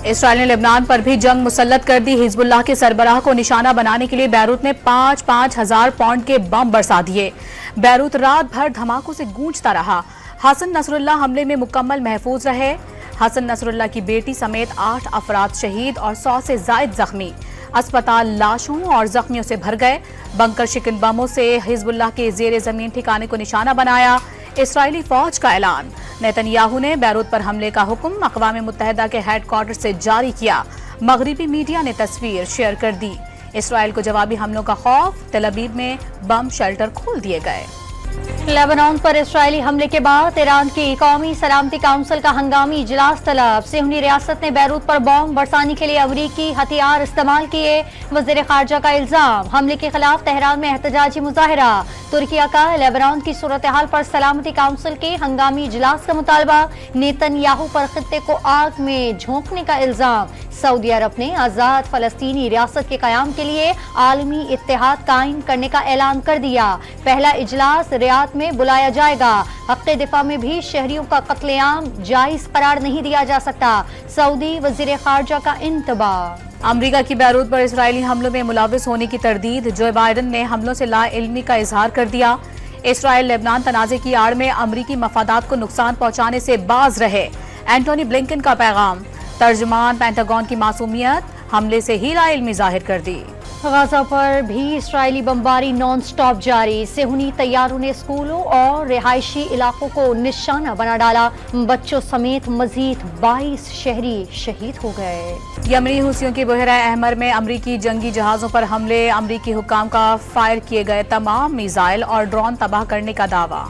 Israel ने Lebanon पर भी जंग मुसल्लत कर दी। हिजबुल्लाह के सरबराह को निशाना बनाने के लिए बैरूत ने 5-5 हजार पाउंड के बम बरसा दिए। बैरूत रात भर धमाकों से गूंजता रहा। हसन नसरुल्लाह हमले में मुकम्मल महफूज रहे। हसन नसरुल्लाह की बेटी समेत 8 अफराद शहीद और 100 से जायद जख्मी। अस्पताल लाशों और जख्मियों से भर गए। बंकर शिकन बमों से हिजबुल्लाह के जेर जमीन ठिकाने को निशाना बनाया। इसराइली फौज का ऐलान। नेतन्याहू ने बैरूत पर हमले का हुक्म अक़वाम मुत्तहिदा के हेडक्वार्टर से जारी किया। मगरिबी मीडिया ने तस्वीर शेयर कर दी। इसराइल को जवाबी हमलों का खौफ। तेल अवीव में बम शेल्टर खोल दिए गए। लेबनान पर इसराइली हमले के बाद ईरान की कौमी सलामती काउंसिल का हंगामी इजलास तलब। सिहनी रियासत ने बैरूत पर बॉम्ब बरसाने के लिए अमरीकी हथियार इस्तेमाल किए। वज़ीर ख़ारजा का इल्जाम। हमले के खिलाफ तेहरान में एहतजाजी मुजाहरा। तुर्किया का लेबनान की सूरत हाल पर सलामती काउंसिल के हंगामी इजलास का मुतालबा। नेतन्याहू पर खित्ते को आग में झोंकने का इल्जाम। सऊदी अरब ने आज़ाद फ़लस्तीनी रियासत के क़याम के लिए आलमी इत्तेहाद कायम करने का ऐलान कर दिया। पहला इजलास रियाद में बुलाया जाएगा। हक़ दिफा में भी शहरियों का कत्लेआम जायज़ करार नहीं दिया जा सकता। सऊदी वज़ीर ख़ारजा का इंतबाह। अमरीका की बैरूत पर इसराइली हमलों में मुलव्विस होने की तरदीद। जो बाइडन ने हमलों से लाइल्मी का इजहार कर दिया। इसराइल लेबनान तनाज़े की आड़ में अमरीकी मफादात को नुकसान पहुंचाने से बाज रहे। एंटोनी ब्लिंकन का पैगाम। तर्जुमान पेंटागन की मासूमियत हमले से ही लाइल्मी जाहिर कर दी। गाजा पर भी इसराइली बमबारी नॉन स्टॉप जारी। सेहूनी तैयारों ने स्कूलों और रिहायशी इलाकों को निशाना बना डाला। बच्चों समेत मजीद 22 शहरी शहीद हो गए। यमनी हुसियों की बहरा अहमर में अमरीकी जंगी जहाजों पर हमले। अमरीकी हुक्काम का फायर किए गए तमाम मिसाइल और ड्रोन तबाह करने का दावा।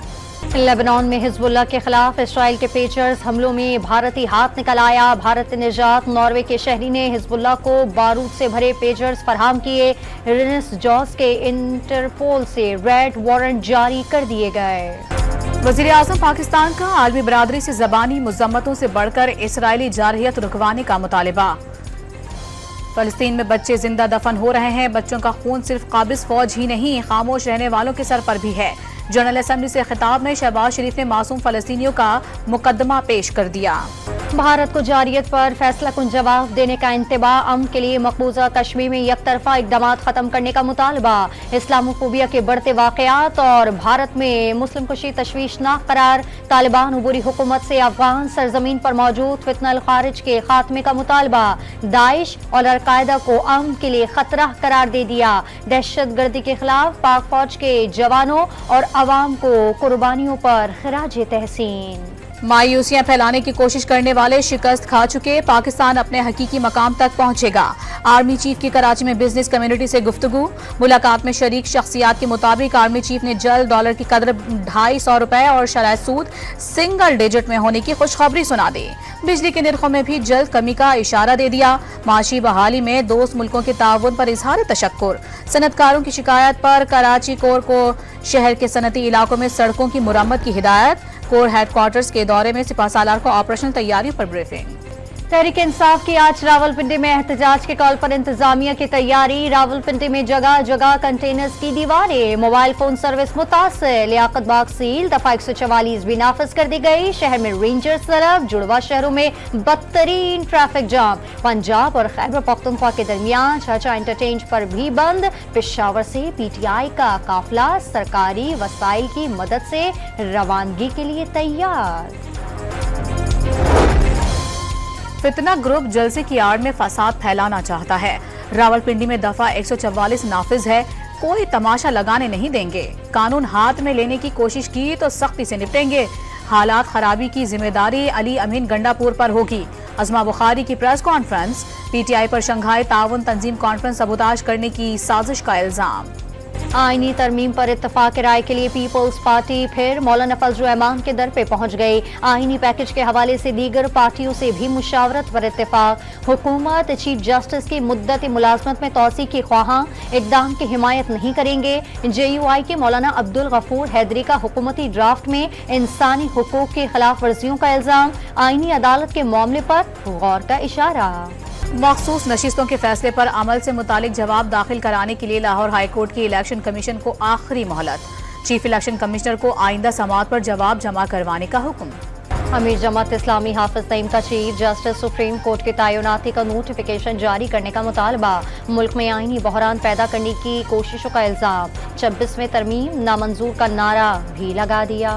लेबनान में हिजबुल्लाह के खिलाफ इसराइल के पेचर्स हमलों में भारतीय हाथ निकल आया। भारत निजात नॉर्वे के शहरी ने हिजबुल्लाह को बारूद से भरे पेचर्स फराहम किए। रिनिस जॉस के इंटरपोल से रेड वारंट जारी कर दिए गए। वज़ीर आज़म पाकिस्तान का आलमी बरादरी से ज़बानी मुज़म्मतों से बढ़कर इसराइली जारहियत रुकवाने का मुतालिबा। फ़लस्तीन में बच्चे जिंदा दफन हो रहे हैं। बच्चों का खून सिर्फ काबिज़ फौज ही नहीं, खामोश रहने वालों के सर पर भी है। जनरल असेंबली से खिताब में शहबाज शरीफ ने मासूम फ़लस्तीनियों का मुकदमा पेश कर दिया। भारत को जारियत पर फैसला कुन जवाब देने का इंतबाह। अमन के लिए मकबूजा कश्मीर में यकतरफा इक़दाम खत्म करने का मुतालबा। इस्लामोफोबिया के बढ़ते वाक़यात और भारत में मुस्लिम कुशी तशवीशनाक करार। तालिबान उबूरी हुकूमत से अफगान सरजमीन पर मौजूद फितनल खारिज के खात्मे का मुतालबा। दाइश और अलकायदा को अमन के लिए खतरा करार दे दिया। दहशत गर्दी के खिलाफ पाक फौज के जवानों और अवाम को कुर्बानियों पर खिराज तहसीन। मायूसियां फैलाने की कोशिश करने वाले शिकस्त खा चुके। पाकिस्तान अपने हकीकी मकाम तक पहुंचेगा। आर्मी चीफ की कराची में बिजनेस कम्युनिटी से गुफ्तगू। मुलाकात में शरीक शख्सियात के मुताबिक आर्मी चीफ ने जल्द डॉलर की कदर 250 रुपए और शरह सूद सिंगल डिजिट में होने की खुशखबरी सुना दी। बिजली के निर्खों में भी जल्द कमी का इशारा दे दिया। माशी बहाली में दोस्त मुल्कों के ताउन पर इजहार तशक्कुर। सनतकारों की शिकायत पर कराची कोर को शहर के सनती इलाकों में सड़कों की मुरम्मत की हिदायत। कोर हेडक्वार्टर्स के दौरे में सिपह सालार को ऑपरेशनल तैयारियों पर ब्रीफिंग। तहरीक इंसाफ की आज रावलपिंडी में एहतजाज के कॉल पर इंतजामिया की तैयारी। रावलपिंडी में जगह जगह कंटेनर्स की दीवारें। मोबाइल फोन सर्विस मुतासिर। लियाकत बाग सील। दफा 144 भी नाफिज कर दी गई। शहर में रेंजर्स तलब। जुड़वा शहरों में बदतरीन ट्रैफिक जाम। पंजाब और खैबर पख्तूनख्वा के दरमियान चाचा इंटरचेंज पर भी बंद। पेशावर से PTI का काफिला सरकारी वसाइल की मदद से रवानगी के लिए तैयार। फितना ग्रुप जलसे की आड़ में फसाद फैलाना चाहता है। रावलपिंडी में दफा 144 नाफिज है। कोई तमाशा लगाने नहीं देंगे। कानून हाथ में लेने की कोशिश की तो सख्ती से निपटेंगे। हालात खराबी की जिम्मेदारी अली अमीन गंडापुर पर होगी। अजमा बुखारी की प्रेस कॉन्फ्रेंस। PTI पर शंघाई ताउन तंजीम कॉन्फ्रेंस सबूताज करने की साजिश का इल्जाम। आईनी तरमीम पर इत्तफाक राय के लिए पीपल्स पार्टी फिर मौलाना फजल रहमान के दर पे पहुंच गई। आईनी पैकेज के हवाले से दीगर पार्टियों से भी मुशावरत पर इत्तफाक। हुकूमत चीफ जस्टिस की मुद्दत मुलाजमत में तोसी की ख्वाहां इक़दाम की हिमायत नहीं करेंगे। JUI के मौलाना अब्दुल गफूर हैदरी का हुकूमती ड्राफ्ट में इंसानी हुकूक की खिलाफ वर्जियों का इल्जाम। आईनी अदालत के मामले पर गौर का इशारा। मखसूस नशिस्तों के फैसले पर अमल से मुतालिक जवाब दाखिल कराने के लिए लाहौर हाईकोर्ट की इलेक्शन कमीशन को आखिरी मोहलत। चीफ इलेक्शन कमिश्नर को आइंदा समाअत पर जवाब जमा करवाने का हुक्म। अमीर जमात इस्लामी हाफिज नईम का चीफ जस्टिस सुप्रीम कोर्ट की तैनाती का नोटिफिकेशन जारी करने का मुतालबा। मुल्क में आईनी बहरान पैदा करने की कोशिशों का इल्जाम। 26वें तरमीम नामंजूर का नारा भी लगा दिया।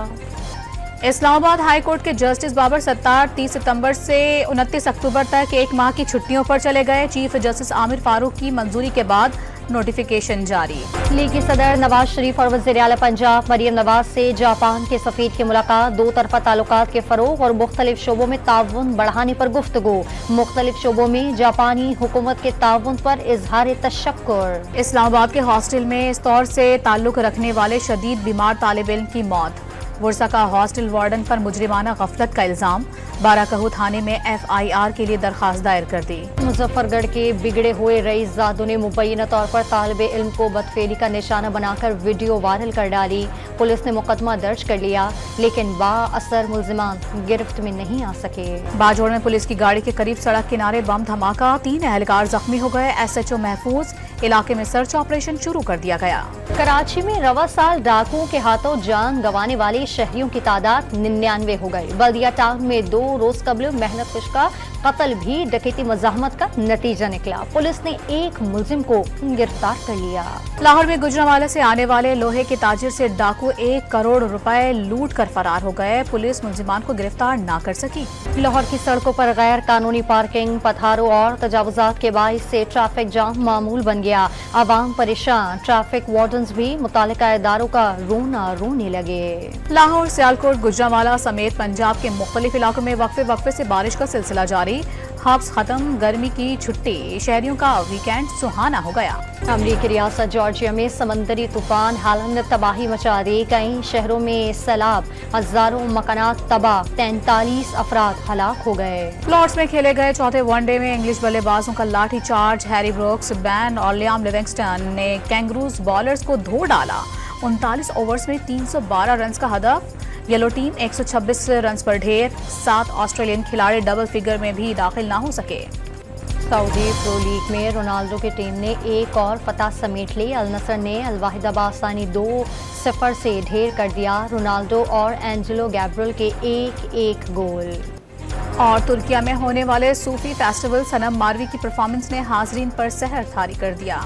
इस्लामाबाद हाई कोर्ट के जस्टिस बाबर सत्तार 30 सितंबर से 29 अक्टूबर तक एक माह की छुट्टियों पर चले गए। चीफ जस्टिस आमिर फारूक की मंजूरी के बाद नोटिफिकेशन जारी। लीगी सदर नवाज शरीफ और वज़ीर आला पंजाब मरियम नवाज से जापान के सफीर की मुलाकात। दो तरफा ताल्लुकात के फरोग और मुख्तलिफ शोबों में ताउन बढ़ाने पर गुफ्तगू। मुख्तलिफ शोबों में जापानी हुकूमत के ताउन पर इजहार तशक्कुर। इस्लामाबाद के हॉस्टल में इस तौर से ताल्लुक रखने वाले शदीद बीमार तालिब इल्म की मौत। वर्सा का हॉस्टल वार्डन पर मुजरिमाना गफलत का इल्जाम। बाराकहू थाने में FIR के लिए दरखास्त दायर कर दी। मुजफ्फरगढ़ के बिगड़े हुए रईसजादों ने मुबैना तौर पर तालिब इल्म को बदफेली का निशाना बनाकर वीडियो वायरल कर डाली। पुलिस ने मुकदमा दर्ज कर लिया, लेकिन बाअसर मुल्जिमान गिरफ्त में नहीं आ सके। बाजोड़ में पुलिस की गाड़ी के करीब सड़क किनारे बम धमाका। 3 एहलकार जख्मी हो गए। SHO महफूज। इलाके में सर्च ऑपरेशन शुरू कर दिया गया। कराची में रवा साल डाकुओं के हाथों जान गंवाने वाले शहरियों की तादाद 99 हो गई। बल्दिया टाउन में 2 रोज कबल मेहनत खुश का कत्ल भी डकैती मज़ाहमत का नतीजा निकला। पुलिस ने एक मुल्जिम को गिरफ्तार कर लिया। लाहौर में गुजरांवाला से आने वाले लोहे के ताजिर से डाकू 1 करोड़ रुपए लूट कर फरार हो गए। पुलिस मुल्जिमान को गिरफ्तार न कर सकी। लाहौर की सड़कों पर गैर कानूनी पार्किंग, पत्थरों और तजावुजात के बाइस से ट्रैफिक जाम मामूल बन गया। आवाम परेशान। ट्रैफिक वार्डन्स भी मुतालिका इदारों का रोना रोने लगे। लाहौर, सियालकोट, गुजरांवाला समेत पंजाब के मुख्तलिफ इलाकों में वक्फे से बारिश का सिलसिला जारी। हब्स खत्म, गर्मी की छुट्टी, शहरियों का वीकेंड सुहाना हो गया। अमरीकी रियासत जॉर्जिया में समंदरी तूफान हालन ने तबाही मचा दी। कई शहरों में सैलाब, हजारों मकानात तबाह, 43 अफराद हलाक हो गए। लॉर्ड्स में खेले गए चौथे वनडे में इंग्लिश बल्लेबाजों का लाठी चार्ज। हैरी ब्रुक्स, बैन और लियाम लिविंगस्टन ने कैंगरूज बॉलर्स को धो डाला। 39 ओवर्स में 312 रन का हदफ। येलो टीम 126 रन पर ढेर। 7 ऑस्ट्रेलियन खिलाड़ी डबल फिगर में भी दाखिल ना हो सके। सऊदी प्रो लीग में रोनाल्डो की टीम ने एक और फतह समेट ली। अल नसर ने अल वाहिद बासानी 2-0 से ढेर कर दिया। रोनाल्डो और एंजेलो गैब्रियल के 1-1 गोल। और तुर्किया में होने वाले सूफी फेस्टिवल सनम मारवी की परफॉर्मेंस ने हाजरीन पर सहर थारी कर दिया।